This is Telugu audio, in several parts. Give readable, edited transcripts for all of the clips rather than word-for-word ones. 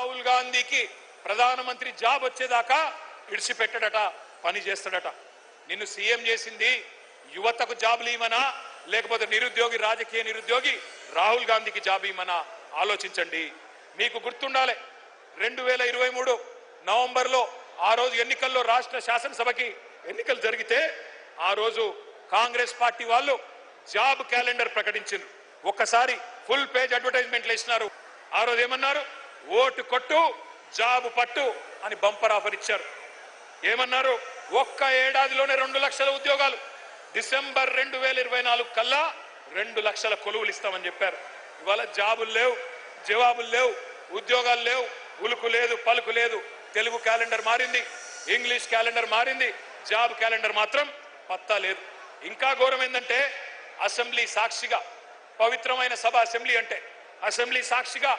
రాహుల్ గాంధీకి ప్రధానమంత్రి జాబ్ వచ్చేదాకా ఇడిచిపెట్టడట, పని చేస్తాడట. నిన్ను సీఎం చేసింది యువతకు జాబులు ఇవ్వమనా, లేకపోతే నిరుద్యోగి, రాజకీయ నిరుద్యోగి రాహుల్ గాంధీకి జాబ్ ఇవ్వమనా ఆలోచించండి. మీకు గుర్తుండాలి, 2023 నవంబర్లో ఆ రోజు ఎన్నికల్లో రాష్ట్ర శాసనసభకి ఎన్నికలు జరిగితే ఆ రోజు కాంగ్రెస్ పార్టీ వాళ్ళు జాబ్ క్యాలెండర్ ప్రకటించారు. ఒక్కసారి ఫుల్ పేజ్ అడ్వర్టైజ్మెంట్లు ఇచ్చినారు. ఆ రోజు ఏమన్నారు? ఓటు కొట్టు జాబు పట్టు అని బంపర్ ఆఫర్ ఇచ్చారు. ఏమన్నారు? ఒక్క ఏడాదిలోనే 2 లక్షల ఉద్యోగాలు, డిసెంబర్ 2024 కల్లా 2 లక్షల కొలువులు ఇస్తామని చెప్పారు. ఇవాళ జాబులు లేవు, జవాబులు లేవు, ఉద్యోగాలు లేవు, ఉలుకు లేదు, పలుకు లేదు. తెలుగు క్యాలెండర్ మారింది, ఇంగ్లీష్ క్యాలెండర్ మారింది, జాబ్ క్యాలెండర్ మాత్రం పత్తా లేదు. ఇంకా ఘోరం ఏంటంటే అసెంబ్లీ సాక్షిగా, పవిత్రమైన సభ అసెంబ్లీ అంటే, అసెంబ్లీ సాక్షిగా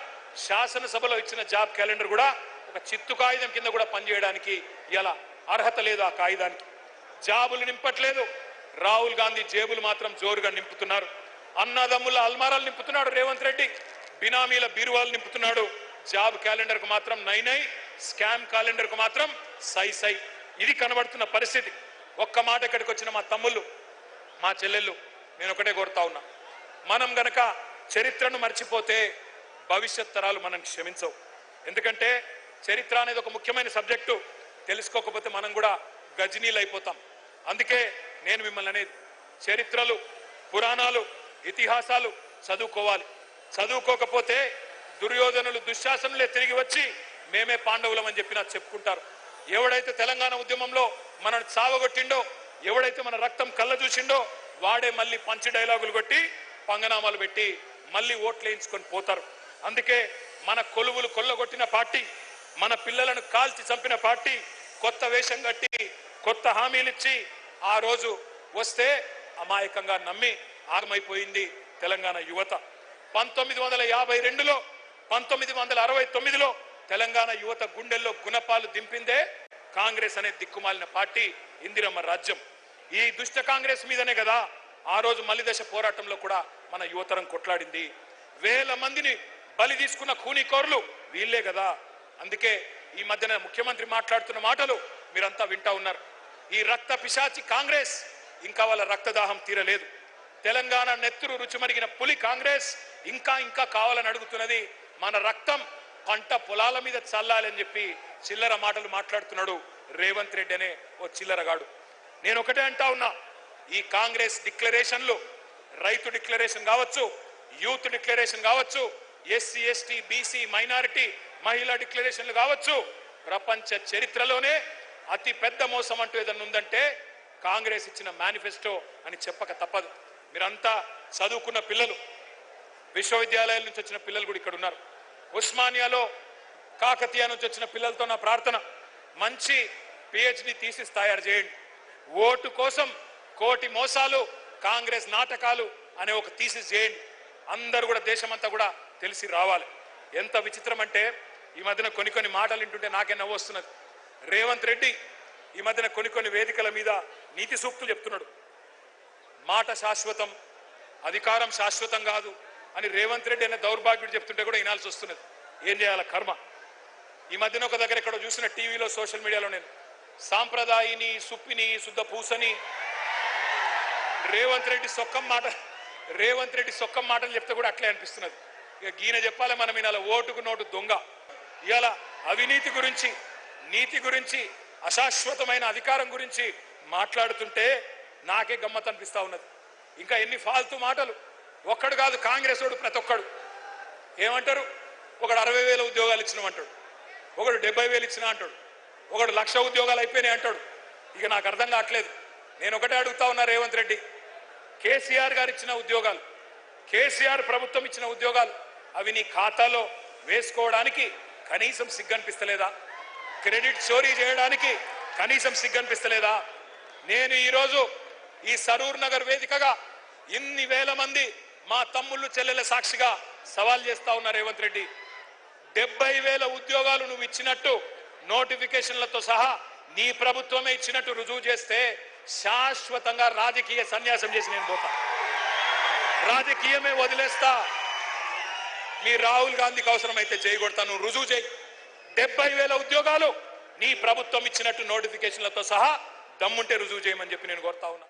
శాసనసభలో ఇచ్చిన జాబ్ క్యాలెండర్ కూడా ఒక చిత్తు కాగితం కింద కూడా పనిచేయడానికి ఇలా అర్హత లేదు. ఆ కాగితానికి జాబులు నింపట్లేదు. రాహుల్ గాంధీ జేబులు మాత్రం జోరుగా నింపుతున్నారు. అన్నదమ్ముల అల్మారాలు నింపుతున్నాడు రేవంత్ రెడ్డి, బినామీల బీరువాలు నింపుతున్నాడు. జాబ్ క్యాలెండర్ కు మాత్రం నై నై, స్కామ్ క్యాలెండర్ కు మాత్రం సై సై. ఇది కనబడుతున్న పరిస్థితి. ఒక్క మాట ఇక్కడికి వచ్చిన మా తమ్ముళ్ళు, మా చెల్లెళ్ళు, నేను ఒకటే కోరుతా ఉన్నా, మనం గనక చరిత్రను మర్చిపోతే భవిష్యత్ తరాలు మనం క్షమించవు. ఎందుకంటే చరిత్ర అనేది ఒక ముఖ్యమైన సబ్జెక్టు. తెలుసుకోకపోతే మనం కూడా గజనీలు అయిపోతాం. అందుకే నేను మిమ్మల్ని అనేది, చరిత్రలు, పురాణాలు, ఇతిహాసాలు చదువుకోవాలి. చదువుకోకపోతే దుర్యోధనులు, దుశ్శాసనులే తిరిగి వచ్చి మేమే పాండవులం అని చెప్పి నాకు చెప్పుకుంటారు. ఎవడైతే తెలంగాణ ఉద్యమంలో మనల్ని చావగొట్టిండో, ఎవడైతే మన రక్తం కళ్ళ చూసిండో, వాడే మళ్ళీ పంచి డైలాగులు కొట్టి పంగనామాలు పెట్టి మళ్ళీ ఓట్లు వేయించుకొని పోతారు. అందుకే మన కొలువులు కొల్లగొట్టిన పార్టీ, మన పిల్లలను కాల్చి చంపిన పార్టీ కొత్త వేషం కట్టి కొత్త హామీలు ఇచ్చి ఆ రోజు వస్తే అమాయకంగా నమ్మి ఆగమైపోయింది తెలంగాణ యువత. 1952లో 1969లో తెలంగాణ యువత గుండెల్లో గుణపాలు దింపిందే కాంగ్రెస్ అనే దిక్కుమాలిన పార్టీ, ఇందిరమ్మ రాజ్యం. ఈ దుష్ట కాంగ్రెస్ మీదనే కదా ఆ రోజు మలిదశ పోరాటంలో కూడా మన యువతరం కొట్లాడింది. వేల మందిని బలి తీసుకున్న ఖూనీకోర్లు వీళ్ళే కదా. అందుకే ఈ మధ్యన ముఖ్యమంత్రి మాట్లాడుతున్న మాటలు మీరంతా వింటా ఉన్నారు. ఈ రక్త పిశాచి కాంగ్రెస్ ఇంకా వాళ్ళ రక్తదాహం తీరలేదు. తెలంగాణ నెత్తురు రుచిమరిగిన పులి కాంగ్రెస్ ఇంకా ఇంకా కావాలని అడుగుతున్నది. మన రక్తం పంట పొలాల మీద చల్లాలని చెప్పి చిల్లర మాటలు మాట్లాడుతున్నాడు రేవంత్ రెడ్డి అనే ఓ చిల్లరగాడు. నేను ఒకటే అంటా ఉన్నా, ఈ కాంగ్రెస్ డిక్లరేషన్లు, రైతు డిక్లరేషన్ కావచ్చు, యూత్ డిక్లరేషన్ కావచ్చు, ఎస్సీ ఎస్టీ బీసీ మైనారిటీ మహిళా డిక్లరేషన్లు కావచ్చు, ప్రపంచ చరిత్రలోనే అతి పెద్ద మోసం అంటూ ఏదన్నా ఉందంటే కాంగ్రెస్ ఇచ్చిన మేనిఫెస్టో అని చెప్పక తప్పదు. మీరంతా చదువుకున్న పిల్లలు, విశ్వవిద్యాలయాల నుంచి వచ్చిన పిల్లలు కూడా ఇక్కడ ఉన్నారు. ఉస్మానియాలో, కాకతీయ నుంచి వచ్చిన పిల్లలతో నా ప్రార్థన, మంచి పిహెచ్డి థీసిస్ తయారు చేయండి. ఓటు కోసం కోటి మోసాలు, కాంగ్రెస్ నాటకాలు అనే ఒక థీసిస్ చేయండి. అందరూ కూడా, దేశమంతా కూడా తెలిసి రావాలి. ఎంత విచిత్రం అంటే ఈ మధ్యన కొన్ని మాటలు వింటుంటే నాకే నవ్వు వస్తున్నది. రేవంత్ రెడ్డి ఈ మధ్యన కొన్ని వేదికల మీద నీతి సూక్తులు చెప్తున్నాడు. మాట శాశ్వతం, అధికారం శాశ్వతం కాదు అని రేవంత్ రెడ్డి అనే దౌర్భాగ్యుడు చెప్తుంటే కూడా వినాల్సి వస్తున్నది. ఏం చేయాల కర్మ. ఈ మధ్యన ఒక దగ్గర ఇక్కడ చూసిన టీవీలో, సోషల్ మీడియాలో నేను సాంప్రదాయిని, సుప్పిని, శుద్ధ పూసని రేవంత్ రెడ్డి సొక్కం మాటలు చెప్తే కూడా అట్లే అనిపిస్తున్నది. ఇక గీన చెప్పాలి మనం వినాల. ఓటుకు నోటు దొంగ. ఇవాళ అవినీతి గురించి, నీతి గురించి, అశాశ్వతమైన అధికారం గురించి మాట్లాడుతుంటే నాకే గమ్మత్ అనిపిస్తా ఉన్నది. ఇంకా ఎన్ని ఫాల్తూ మాటలు. ఒక్కడు కాదు, కాంగ్రెస్ వాడు ప్రతి ఒక్కడు ఏమంటారు? ఒకడు 60,000 ఉద్యోగాలు ఇచ్చినామంటాడు, ఒకడు 70,000 ఇచ్చినా అంటాడు, ఒకడు 1,00,000 ఉద్యోగాలు అయిపోయినాయి అంటాడు. ఇక నాకు అర్థం కావట్లేదు. నేను ఒకటే అడుగుతా ఉన్నా రేవంత్ రెడ్డి, కేసీఆర్ గారు ఇచ్చిన ఉద్యోగాలు, కేసీఆర్ ప్రభుత్వం ఇచ్చిన ఉద్యోగాలు అవి నీ ఖాతాలో వేసుకోవడానికి కనీసం సిగ్గనిపిస్తలేదా? క్రెడిట్ చోరీ చేయడానికి కనీసం సిగ్గనిపిస్తలేదా? నేను ఈరోజు ఈ సరూర్ నగర్ వేదికగా ఇన్ని వేల మంది మా తమ్ముళ్ళు చెల్లెల సాక్షిగా సవాల్ చేస్తా ఉన్నా రేవంత్ రెడ్డి, 70,000 ఉద్యోగాలు నువ్వు ఇచ్చినట్టు నోటిఫికేషన్లతో సహా నీ ప్రభుత్వమే ఇచ్చినట్టు రుజువు చేస్తే శాశ్వతంగా రాజకీయ సన్యాసం చేసి నేను పోతా, రాజకీయమే వదిలేస్తా. మీ రాహుల్ గాంధీకి అవసరమైతే జై కొడతా, నువ్వు రుజువు చేయి. 70,000 ఉద్యోగాలు నీ ప్రభుత్వం ఇచ్చినట్టు నోటిఫికేషన్లతో సహా దమ్ముంటే రుజువు చేయమని చెప్పి నేను కోరుతా ఉన్నా.